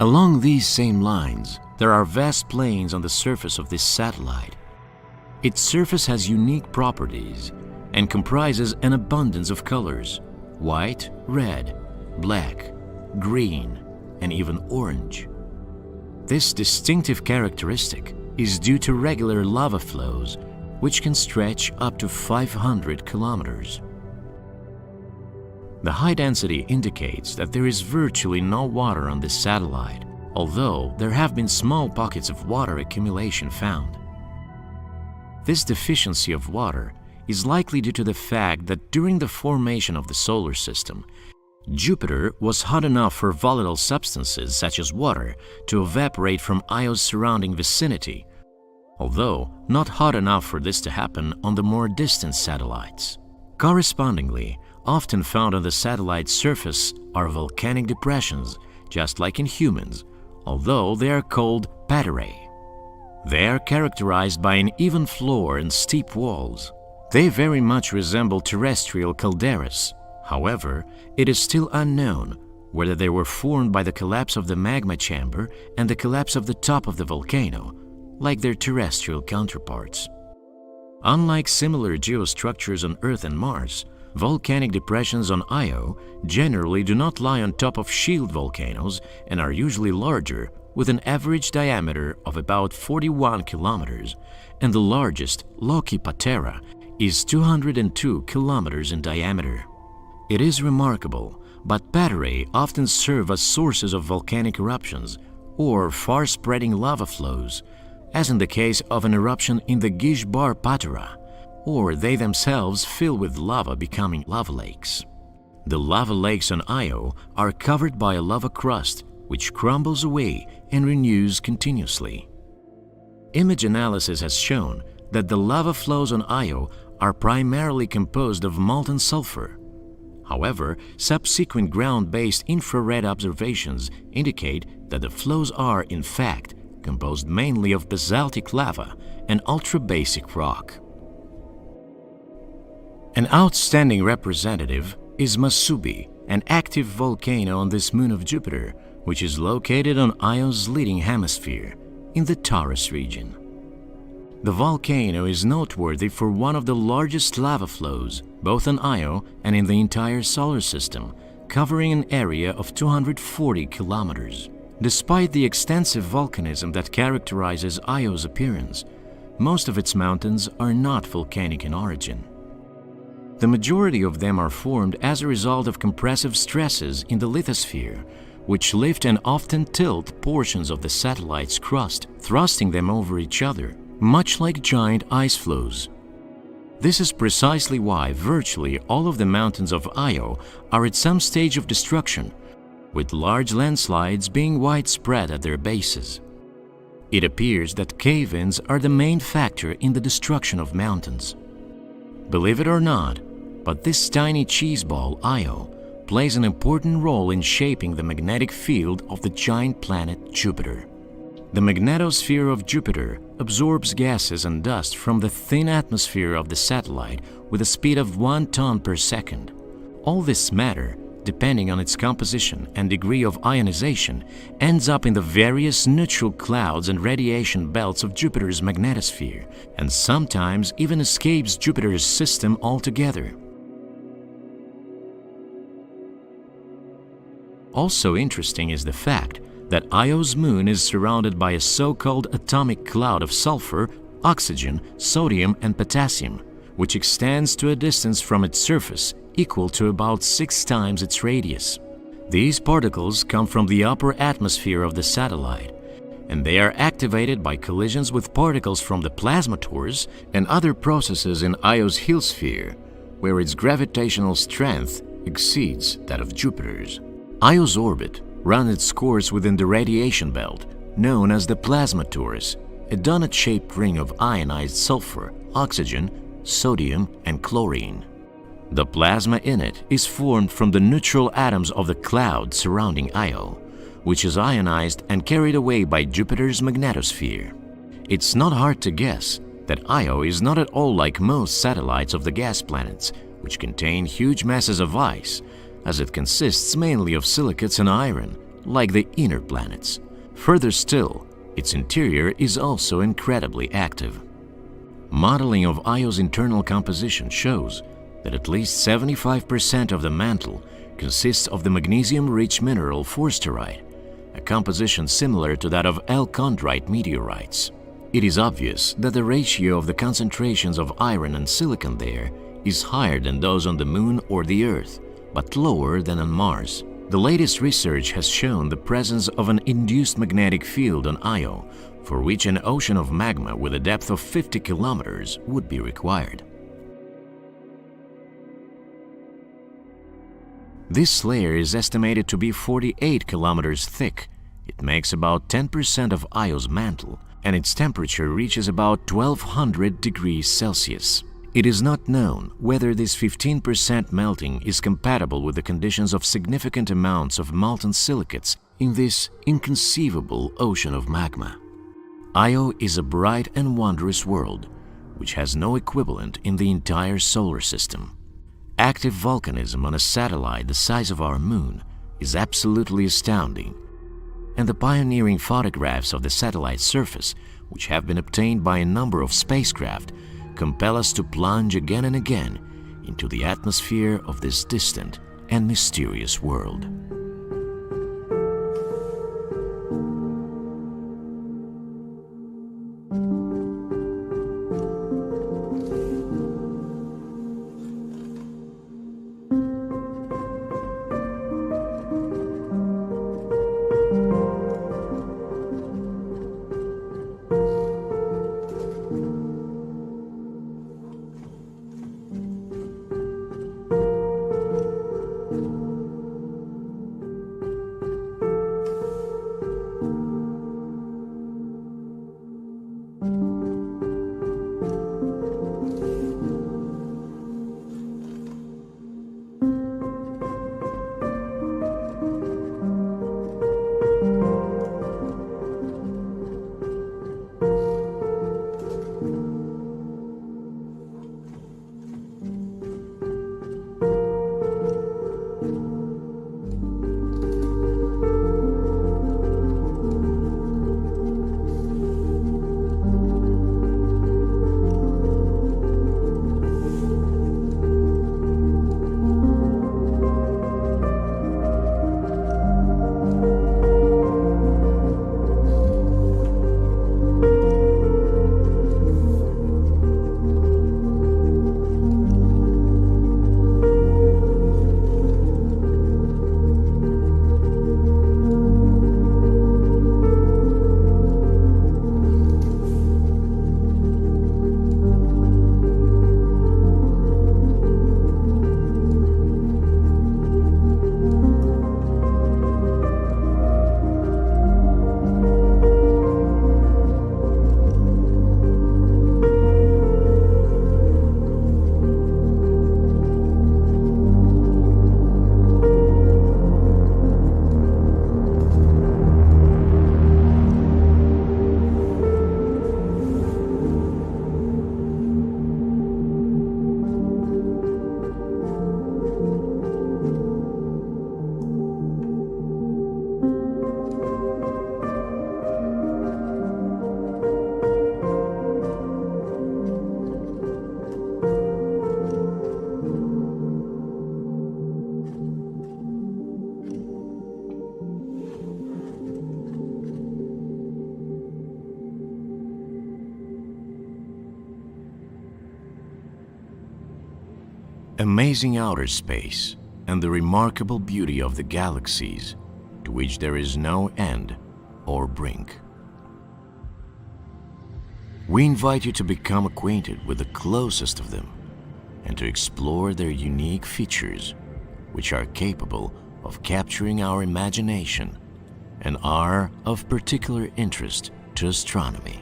Along these same lines, there are vast plains on the surface of this satellite. Its surface has unique properties and comprises an abundance of colors: white, red, black, green, and even orange. This distinctive characteristic is due to regular lava flows, which can stretch up to 500 kilometers. The high density indicates that there is virtually no water on this satellite, although there have been small pockets of water accumulation found. This deficiency of water is likely due to the fact that during the formation of the solar system, Jupiter was hot enough for volatile substances such as water to evaporate from Io's surrounding vicinity, although not hot enough for this to happen on the more distant satellites. Correspondingly, often found on the satellite's surface are volcanic depressions, just like in humans, although they are called paterae. They are characterized by an even floor and steep walls. They very much resemble terrestrial calderas. However, it is still unknown whether they were formed by the collapse of the magma chamber and the collapse of the top of the volcano, like their terrestrial counterparts. Unlike similar geostructures on Earth and Mars, volcanic depressions on Io generally do not lie on top of shield volcanoes and are usually larger, with an average diameter of about 41 kilometers, and the largest, Loki Patera, is 202 kilometers in diameter. It is remarkable, but paterae often serve as sources of volcanic eruptions or far-spreading lava flows, as in the case of an eruption in the Gishbar Patera, or they themselves fill with lava, becoming lava lakes. The lava lakes on Io are covered by a lava crust which crumbles away and renews continuously. Image analysis has shown that the lava flows on Io are primarily composed of molten sulfur. However, subsequent ground-based infrared observations indicate that the flows are, in fact, composed mainly of basaltic lava and ultra-basic rock. An outstanding representative is Masubi, an active volcano on this moon of Jupiter, which is located on Io's leading hemisphere, in the Taurus region. The volcano is noteworthy for one of the largest lava flows, both on Io and in the entire solar system, covering an area of 240 kilometers. Despite the extensive volcanism that characterizes Io's appearance, most of its mountains are not volcanic in origin. The majority of them are formed as a result of compressive stresses in the lithosphere, which lift and often tilt portions of the satellite's crust, thrusting them over each other, much like giant ice flows. This is precisely why virtually all of the mountains of Io are at some stage of destruction, with large landslides being widespread at their bases. It appears that cave-ins are the main factor in the destruction of mountains. Believe it or not, but this tiny cheese ball, Io, plays an important role in shaping the magnetic field of the giant planet Jupiter. The magnetosphere of Jupiter absorbs gases and dust from the thin atmosphere of the satellite with a speed of 1 ton per second. All this matter, depending on its composition and degree of ionization, ends up in the various neutral clouds and radiation belts of Jupiter's magnetosphere, and sometimes even escapes Jupiter's system altogether. Also interesting is the fact that Io's moon is surrounded by a so-called atomic cloud of sulfur, oxygen, sodium, and potassium, which extends to a distance from its surface equal to about 6 times its radius. These particles come from the upper atmosphere of the satellite, and they are activated by collisions with particles from the plasmators and other processes in Io's heliosphere, where its gravitational strength exceeds that of Jupiter's. Io's orbit runs its course within the radiation belt, known as the plasmators, a donut-shaped ring of ionized sulfur, oxygen, sodium, and chlorine. The plasma in it is formed from the neutral atoms of the cloud surrounding Io, which is ionized and carried away by Jupiter's magnetosphere. It's not hard to guess that Io is not at all like most satellites of the gas planets, which contain huge masses of ice, as it consists mainly of silicates and iron, like the inner planets. Further still, its interior is also incredibly active. Modeling of Io's internal composition shows that at least 75% of the mantle consists of the magnesium-rich mineral forsterite, a composition similar to that of L-chondrite meteorites. It is obvious that the ratio of the concentrations of iron and silicon there is higher than those on the Moon or the Earth, but lower than on Mars. The latest research has shown the presence of an induced magnetic field on Io, for which an ocean of magma with a depth of 50 kilometers would be required. This layer is estimated to be 48 kilometers thick. It makes about 10% of Io's mantle, and its temperature reaches about 1200 degrees Celsius. It is not known whether this 15% melting is compatible with the conditions of significant amounts of molten silicates in this inconceivable ocean of magma. Io is a bright and wondrous world, which has no equivalent in the entire solar system. Active volcanism on a satellite the size of our Moon is absolutely astounding, and the pioneering photographs of the satellite surface, which have been obtained by a number of spacecraft, compel us to plunge again and again into the atmosphere of this distant and mysterious world. Amazing outer space and the remarkable beauty of the galaxies to which there is no end or brink. We invite you to become acquainted with the closest of them and to explore their unique features, which are capable of capturing our imagination and are of particular interest to astronomy.